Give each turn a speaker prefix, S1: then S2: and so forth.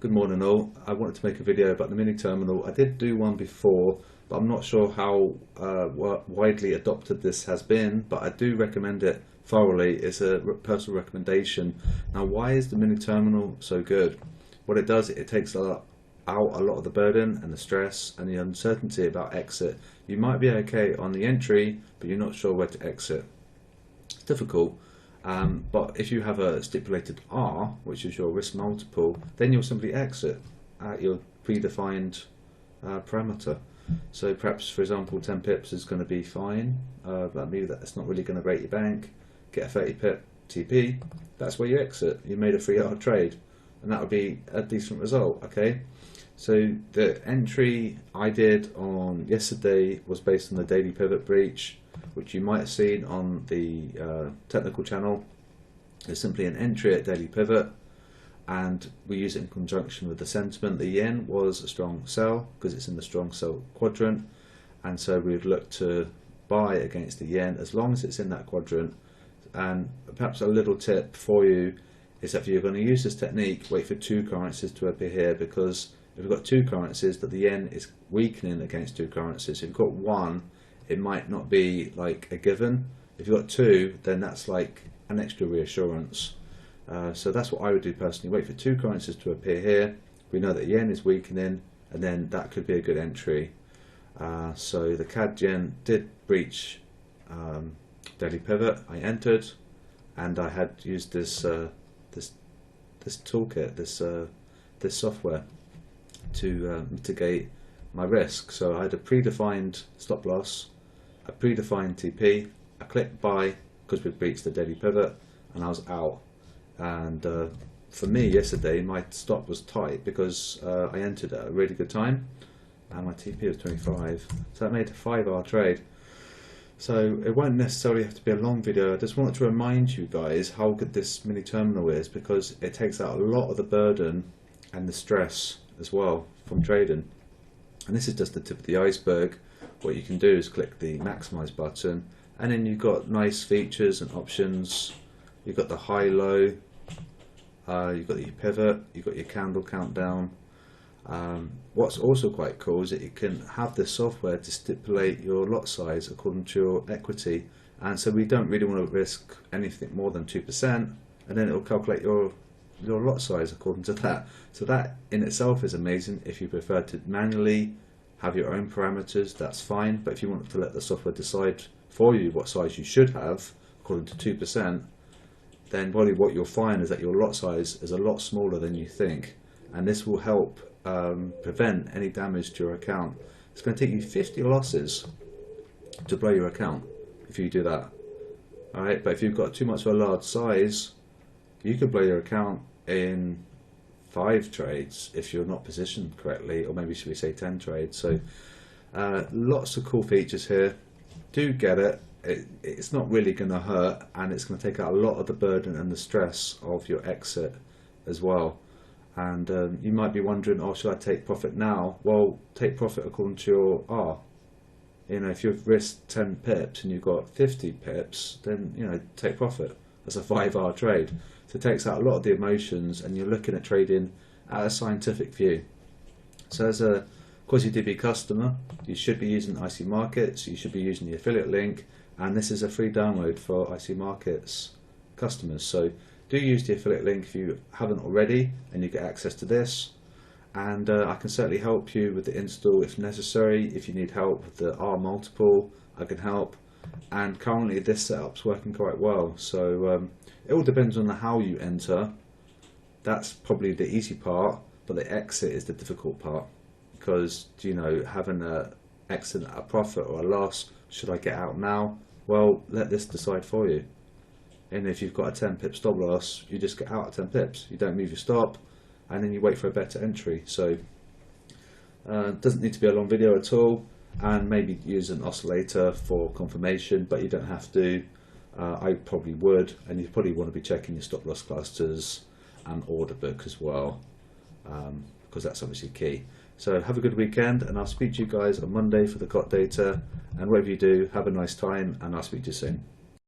S1: Good morning all. I wanted to make a video about the mini terminal. I did do one before, but I'm not sure how widely adopted this has been, but I do recommend it thoroughly. It's a personal recommendation. Now, why is the mini terminal so good? What it does, it takes out a lot of the burden and the stress and the uncertainty about exit. You might be okay on the entry, but you're not sure where to exit. It's difficult. But if you have a stipulated R, which is your risk multiple, then you'll simply exit at your predefined parameter. So perhaps, for example, 10 pips is going to be fine, but maybe that's not really going to break your bank. Get a 30 pip TP, that's where you exit. You made a 3-hour trade, and that would be a decent result. Okay, so the entry I did on yesterday was based on the daily pivot breach, which you might have seen on the technical channel. It's simply an entry at daily pivot, and we use it in conjunction with the sentiment. The yen was a strong sell because it's in the strong sell quadrant, and so we'd look to buy against the yen as long as it's in that quadrant. And perhaps a little tip for you is that if you're going to use this technique, wait for two currencies to appear here, because if you've got two currencies, that the yen is weakening against two currencies. If you've got one, it might not be like a given. If you've got two, then that's like an extra reassurance. So that's what I would do personally. Wait for two currencies to appear here. We know that yen is weakening, and then that could be a good entry. So the CAD yen did breach daily pivot. I entered, and I had used this this toolkit, this software to mitigate my risk. So I had a predefined stop loss, a predefined TP, I clicked buy because we breached the daily pivot, and I was out. And for me yesterday, my stop was tight because I entered at a really good time, and my TP was 25, so that made a 5-hour trade. So it won't necessarily have to be a long video. I just wanted to remind you guys how good this mini terminal is, because it takes out a lot of the burden and the stress as well from trading. And this is just the tip of the iceberg. What you can do is click the maximize button, and then you've got nice features and options. You've got the high-low, you've got your pivot, you've got your candle countdown. What's also quite cool is that you can have the software to stipulate your lot size according to your equity, and so we don't really want to risk anything more than 2%, and then it will calculate your lot size according to that. So that in itself is amazing. If you prefer to manually have your own parameters, that's fine, but if you want to let the software decide for you what size you should have according to 2%, then probably what you'll find is that your lot size is a lot smaller than you think, and this will help prevent any damage to your account. It's going to take you 50 losses to blow your account if you do that. Alright, but if you've got too much of a large size, you could blow your account in 5 trades if you're not positioned correctly, or maybe should we say 10 trades. So lots of cool features here. Do get it. It's not really going to hurt, and it's going to take out a lot of the burden and the stress of your exit as well. And you might be wondering, oh, should I take profit now? Well, take profit according to your R. You know, if you've risked 10 pips and you've got 50 pips, then, you know, take profit. That's a 5-hour trade. So it takes out a lot of the emotions, and you're looking at trading at a scientific view. So as a QuasiDB customer, you should be using IC Markets, you should be using the affiliate link, and this is a free download for IC Markets customers. So do use the affiliate link if you haven't already, and you get access to this. And I can certainly help you with the install if necessary. If you need help with the R multiple, I can help. And currently this setup's working quite well. So it all depends on how you enter. That's probably the easy part, but the exit is the difficult part, because, you know, having a exit at a profit or a loss, should I get out now? Well, let this decide for you. And if you've got a 10 pip stop loss, you just get out at 10 pips. You don't move your stop, and then you wait for a better entry. So it doesn't need to be a long video at all, and maybe use an oscillator for confirmation, but you don't have to. I probably would, and you probably want to be checking your stop loss clusters and order book as well, because that's obviously key. So have a good weekend, and I'll speak to you guys on Monday for the COT data, and whatever you do, have a nice time, and I'll speak to you soon.